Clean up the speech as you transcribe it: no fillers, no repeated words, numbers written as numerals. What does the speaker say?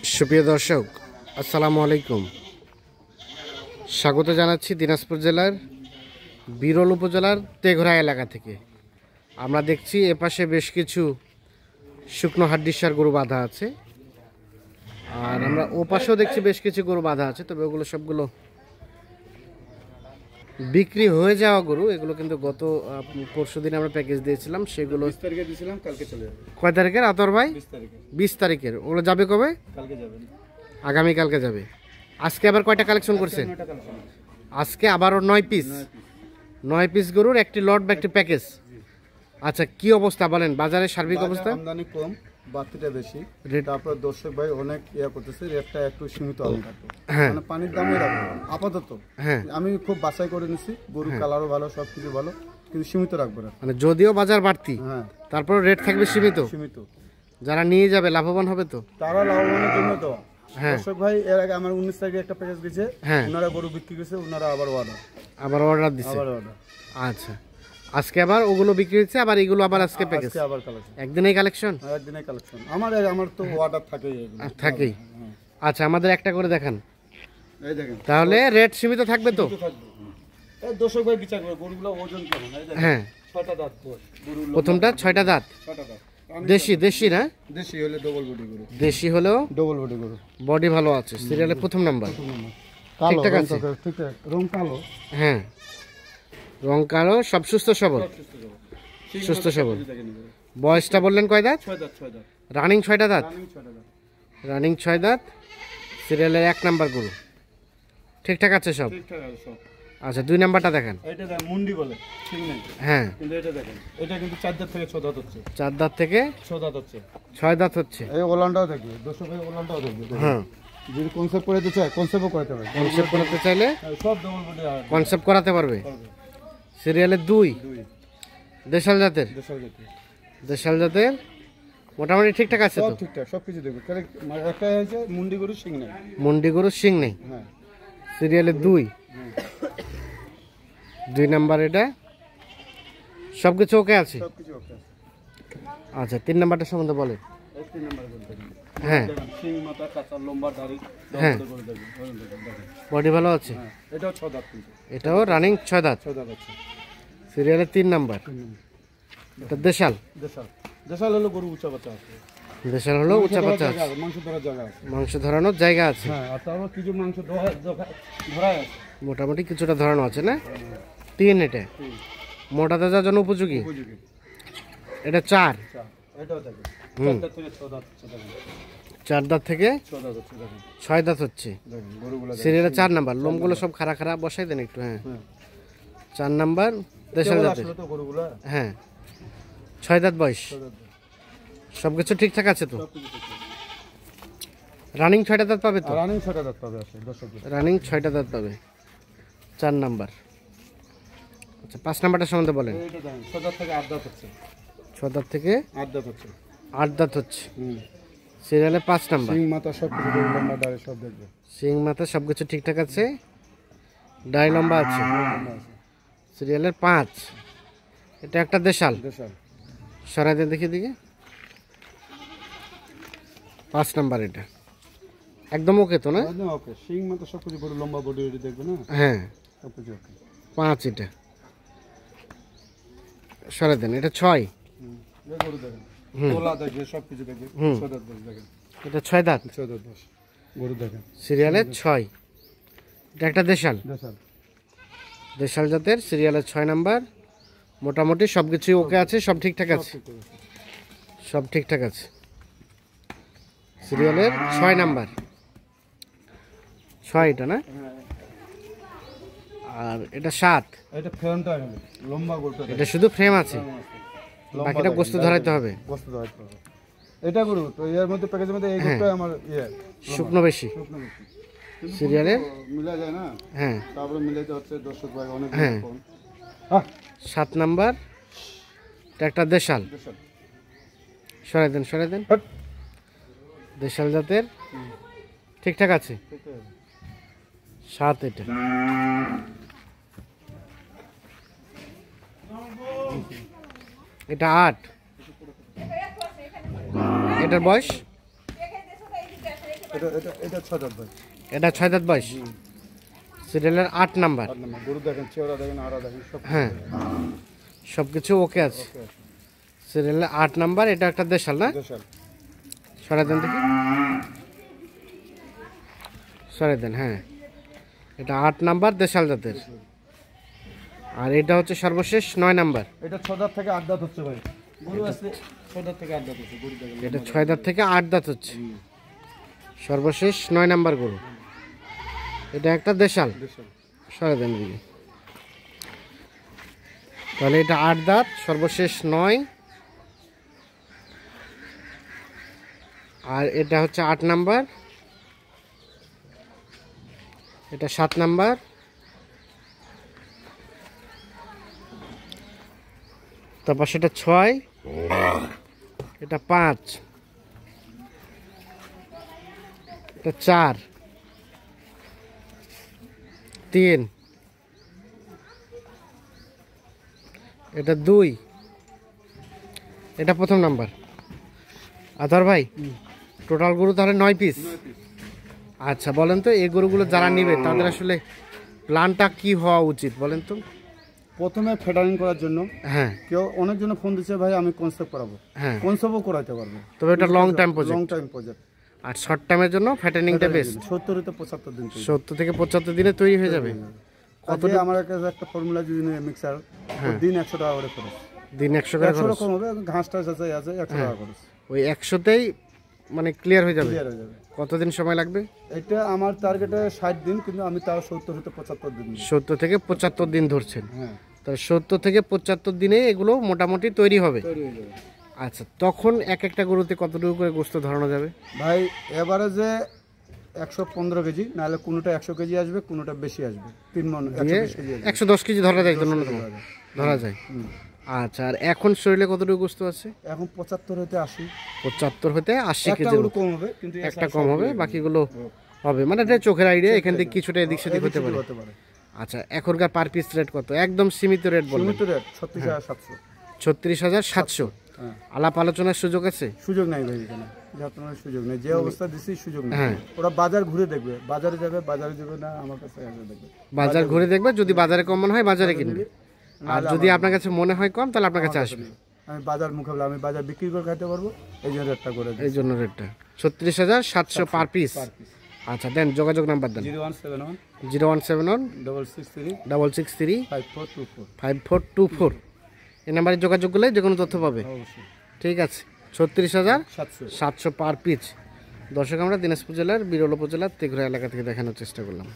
সুপ্রিয় দর্শক, আসসালামু আলাইকুম। স্বাগত জানাচ্ছি দিনাজপুর জেলার বিরল উপজেলার তেঘরা এলাকা থেকে। আমরা দেখছি এপাশে বেশ কিছু শুকনো হাড্ডিসার গরু বাঁধা আছে, আর আমরা ওপাশেও দেখছি বেশ কিছু গরু বাঁধা আছে। তবে ওগুলো সবগুলো বিক্রি হয়ে যাওয়া গরু। এগুলো কিন্তু গত পরশু দিন আমরা প্যাকেজ দিয়েছিলাম, সেগুলো 20 তারিখে দিয়েছিলাম, কালকে চলে যাবে। কয় তারিখের আতর ভাই? 20 তারিখে। 20 তারিখের। ওগুলো যাবে কবে? কালকে যাবে। আগামীকালকে যাবে। আজকে আবার কয়টা কালেকশন করছেন? আজকে আবারও 9 পিস। 9 পিস গরুর একটি লট বা একটি প্যাকেজ। আচ্ছা, কি অবস্থা বলেন বাজারের সার্বিক অবস্থা? আমদানি কম, বাড়তিটা বেশি। তারপর দর্শক ভাই অনেক করতেছে, রেটটা একটু সীমিত হ্যাঁ, মানে পানির দামই রাখবো আপাতত। হ্যাঁ, আমি খুব বাছাই করে নিছি, গরু কালারও ভালো, সবকিছু ভালো, কিন্তু সীমিত রাখবো না। মানে যদিও বাজার বাড়তি, হ্যাঁ, তারপর রেট থাকবে সীমিত। সীমিত। যারা নিয়ে যাবে লাভবান হবে তো। তারা লাভবানের জন্য তো। হ্যাঁ, দর্শক ভাই এর আগে আমার 19 তারিখে একটা প্যাকেজ দিয়েছে, হ্যাঁ, ওনারা গরু বিক্রি করেছে, ওনারা আবার অর্ডার দিছে। অর্ডার। আচ্ছা, আজকে আবার ওগুলো বিক্রি হচ্ছে, আবার এগুলো আবার আজকে প্যাকেজ। আবার কালেকশন, একদিনেই কালেকশন। একদিনে কালেকশন। আমার তো অর্ডার থাকেই, থাকেই। আচ্ছা, আমাদের একটা করে দেখান, এই দেখেন। তাহলে রেট সীমিত থাকবে তো। এই দর্শক ভাই বিচার করে গরুগুলো ওজন কেমন, এই দেখেন। হ্যাঁ, 6টা দাঁত বয়স গরুর। প্রথমটা 6টা দাঁত। 6টা দাঁত। দেশি না? দেশি হলে ডবল বডি গরু। দেশি হলেও ডবল বডি গরু। বডি ভালো আছে। সিরিয়ালে প্রথম নাম্বার। কালো ঠিকঠাক আছে। ঠিকঠাক রং কালো। হ্যাঁ, রং কালো, সব সুস্থ সবল। সুস্থ সবল। বয়সটা বললেন কয় দাঁত? 6 দাঁত, 6 দাঁত। রানিং 6টা দাঁত। রানিং 6টা দাঁত। রানিং 6 দাঁত। সিরিয়ালের 1 নাম্বার গরু। ঠিকঠাক আছে সব? ঠিকঠাক আছে সব। আচ্ছা, 2 নাম্বারটা দেখান। এটা দেখ মুন্ডি বলে, ঠিক নাই। হ্যাঁ, কিন্তু এটা দেখেন, এটা কিন্তু 4 দাঁত থেকে 6 দাঁত হচ্ছে। 4 দাঁত থেকে 6 দাঁত হচ্ছে। 6 দাঁত হচ্ছে। এই ওলানটাও দেখবে, দর্শক ভাই ওলানটাও দেখবে। হ্যাঁ, যদি কনসেপ্ট করতে চায়, কনসেপ্টও করতে পারে। কনসেপ্ট করাতে চাইলে সব ডবল বডি আর কনসেপ্ট করাতে পারবে। সিরিয়ালের 2 দেশাল জাতের। দেশাল জাতের মোটামুটি ঠিকঠাক আছে তো? সব ঠিকঠাক, সবকিছু দেখবে। একটা হচ্ছে মুন্ডি গরু, সিং নাই। মুন্ডি গরু শিং নেই। হ্যাঁ, সিরিয়ালের 2 নাম্বার। এটা সব কিছু ওকে আছে। সবকিছু ওকে আছে। আচ্ছা, 3 নাম্বারটা সম্বন্ধে বলে। এই 3 নাম্বার বলতে গেলে হ্যাঁ, দেখেন, সিং মাথা, কাঁচা লম্বা দাড়ি, হ্যাঁ, করে দেখেন, দেখেন। বডি ভালো আছে। হ্যাঁ, এটাও 6 দাঁত কিন্তু। এটাও রানিং 6 দাঁত। 6 দাঁত আছে। সিরিয়ালের 3 নাম্বার। এটা দেশাল। দেশাল। দেশাল হলো গরু উঁচা বাচ্চা আছে। দেশাল হলো উঁচা পাচ্চা আছে। মাংস ধরার জায়গা আছে। মাংস ধরানোর জায়গা আছে। হ্যাঁ, আর তারপর কিছু মাংস ধরা আছে। মোটামুটি কিছুটা ধরানো আছে না? 3 এটা মোটা তাজার জন্য উপযোগী। উপযোগী। এটা 4। এটাও দেখেন, 4 দাঁত থেকে 6 দাঁত। 4 দাঁত থেকে 6 দাঁত হচ্ছে, দেখেন। 6 দাঁত হচ্ছে। দেখেন গরুগুলো দেখেন। সিরিয়ালের 4 নাম্বার। লোমগুলো সব খাড়া খাড়া বসাই দেন একটু। হ্যাঁ, হ্যাঁ, 4 নাম্বার দেশাল জাতের। আসলে তো গরুগুলো হ্যাঁ, 6 দাঁত বয়স। 6 দাঁত। সব কিছু ঠিকঠাক আছে তো? সবকিছু ঠিকঠাক। রানিং 6টা দাঁত পাবে তো? রানিং 6টা দাঁত পাবে আসলে দর্শক। রানিং 6টা দাঁত পাবে। 4 নাম্বার। আচ্ছা, 5 নাম্বারটা সম্বন্ধে বলেন। এইটা দেখেন, 6 দাঁত থেকে 8 দাঁত হচ্ছে। 6 দাঁত থেকে 8 দাঁত হচ্ছে। 8 দাঁত হচ্ছে। সিরিয়ালে 5 নাম্বার। সিং মাথা সবকিছু দেখবে, লম্বা দাড়ি সব দেখবে। সিং মাথা সব কিছু ঠিকঠাক আছে। ডাই লম্বা আছে। সিরিয়ালের 5। এটা একটা দেশাল। দেশাল। সরাই দেন দেখি দিকে। 5 নাম্বার। এটা একদম ওকে তো না? একদম ওকে। সিং মাথা সবকিছু গরু লম্বা বডি রেডি দেখবে না? হ্যাঁ, সবকিছু ওকে। 5 এটা সরাই দেন। এটা 6। এই গরু দেখেন, তোলা দেখবে, সবকিছু দেখবে। 6 দাঁত বয়স দেখেন। এটা 6 দাঁত। 6 দাঁত বয়স গরু দেখেন। সিরিয়ালের 6। এটা একটা দেশাল। দেশাল। দেশাল জাতের। সিরিয়ালের 6 নাম্বার। মোটামুটি সব কিছুই ওকে আছে, সব ঠিকঠাক আছে। সব ঠিকঠাক আছে। সিরিয়ালের 6 নাম্বার। 6 এটা না? আর এটা 7। এটা ফ্রেমটা লম্বা গরুটা। এটা শুধু ফ্রেম আছে, বাকিটা গোস্ত ধরাইতে হবে। গোস্ত ধরাইতে হবে। এটা গরু তো এর মধ্যে প্যাকেজের মধ্যে এই গরুটা আমার শুকনো বেশি। শুকনো বেশি। সিরিয়ালের মিলা যায় না? হ্যাঁ, তারপরে মিলাইতে হচ্ছে দর্শক ভাই অনেক হ্যাঁ। কম। 7 নাম্বার। এটা একটা দেশাল। দেশাল। সরাই দেন, সরাই দেন। হট। দেশাল জাতের। ঠিকঠাক আছে। 7 এটা। এটা 8। এটার বয়স এটা এটা এটা 6 দাঁত ভাই। এটা 6 দাঁত বয়স, সিরিয়ালের 8 নাম্বার। 8 নম্বর গরু দেখেন, চেওড়া দেখেন, আড়া দেখেন, সব হ্যাঁ, সব কিছু ওকে আছে। ওকে আছে। সিরিয়ালের 8 নাম্বার। এটা একটা দেশাল না? দেশাল। সরাই দেন দেখি, সরাই দেন। হ্যাঁ, এটা 8 নাম্বার দেশাল জাতের। আর এটা হচ্ছে সর্বশেষ 9 নাম্বার। এটা 6 দাঁত থেকে 8 দাঁত হচ্ছে ভাই। গরু আছে 6 দাঁত থেকে 8 দাঁত হচ্ছে গরু দেখেন। এটা 6 দাঁত থেকে 8 দাঁত হচ্ছে, সর্বশেষ 9 নাম্বার গরু। এটা একটা দেশাল, দেশাল। সরাই দেন দিকে। তাহলে এটা 8 দাঁত, সর্বশেষ 9। আর এটা হচ্ছে 8 নাম্বার, এটা 7 নাম্বার, তারপর সেটা 6, এটা 5, এটা 4, 3, এটা 2, এটা প্রথম নাম্বার। আধার ভাই, টোটাল গরু তাহলে 9 পিস। আচ্ছা, বলেন তো এই গরুগুলো যারা নেবে তাদের আসলে প্ল্যানটা কি হওয়া উচিত বলেন তো? প্রথমে ফেডারিং করার জন্য হ্যাঁ কেউ অনেকজন ফোন দিচ্ছে ভাই আমি কনসেপ্ট করাবো, হ্যাঁ, কনসেপ্টও করাতে পারবো, তবে এটা long time long project. Time project. আর শর্ট টাইমের জন্য ফ্যাটেনিংটা বেস্ট। 70 থেকে 75 দিন তৈরি। 70 থেকে 75 দিনে তৈরি হয়ে যাবে। কত আমার কাছে একটা ফর্মুলা যদি মিক্সার দিন 100 টাকা করে খরচ, দিন 100 করে 100 খরচ। রকম হবে, ঘাস টাস আছে 100 টাকা খরচ, ওই 100তেই মানে ক্লিয়ার হয়ে যাবে। ক্লিয়ার হয়ে যাবে। কতদিন সময় লাগবে? এটা আমার টার্গেটে 60 দিন, কিন্তু আমি তাও 70 থেকে 75 দিন দিই। 70 থেকে 75 দিন ধরছেন। হ্যাঁ, তাহলে 70 থেকে 75 দিনে এগুলো মোটামুটি তৈরি হবে। তৈরি হয়ে যাবে। আচ্ছা, তখন এক একটা গরুতে কতটুকু করে গোস্ত ধরানো যাবে? ভাই এভারেজে 115 কেজি, নাহলে কোনোটা 100 কেজি আসবে, কোনোটা বেশি আসবে, 3 মণ 120 কেজি আসবে। 110 কেজি ধরা যায় তো ন্যূনতম, ধরা যায়। আচ্ছা, আর এখন শরীরে কতটুকু গোস্ত আছে? এখন 75 হতে 80, 75 হতে 80 একটা কেজি। গরু কম হবে, কিন্তু একটা কম হবে, বাকিগুলো হবে। মানে এটা চোখের আইডিয়া, এখান থেকে কিছুটা এদিক সেদিক হতে পারে। হতে পারে। আচ্ছা, এখনকার পার পিস রেট কত? একদম সীমিত রেট বলবেন। সীমিত রেট 36,700। 36,700। হ্যাঁ, আলাপ আলোচনার সুযোগ আছে? সুযোগ নাই ভাই, এখানে যাত্রার সুযোগ নেই, যে অবস্থা দিছি সুযোগ নেই। হ্যাঁ। ওরা বাজার ঘুরে দেখবে, বাজারে যাবে, বাজারে যাবে না আমার কাছে এসে দেখবে। বাজার ঘুরে দেখবে, যদি বাজারে কম মনে হয় বাজারে কিনবে, আর যদি আপনার কাছে মনে হয় কম তাহলে আপনার কাছে আসবে। আমি বাজার মোকাবিলা, আমি বাজার বিক্রি করে খাইতে পারবো, এই জন্য রেটটা করে দিই। এই জন্য রেটটা 36,700 পার পিস। আচ্ছা, দেন যোগাযোগ নাম্বার দেন। 0171 0171 663 663 5424। 5424। এই নাম্বারে যোগাযোগ করলে যে কোনো তথ্য পাবে। অবশ্যই। ঠিক আছে, 36,700 700। Per piece. দর্শক, আমরা দিনাজপুর জেলার বিরল উপজেলার তেঘরা এলাকা থেকে দেখানোর চেষ্টা করলাম।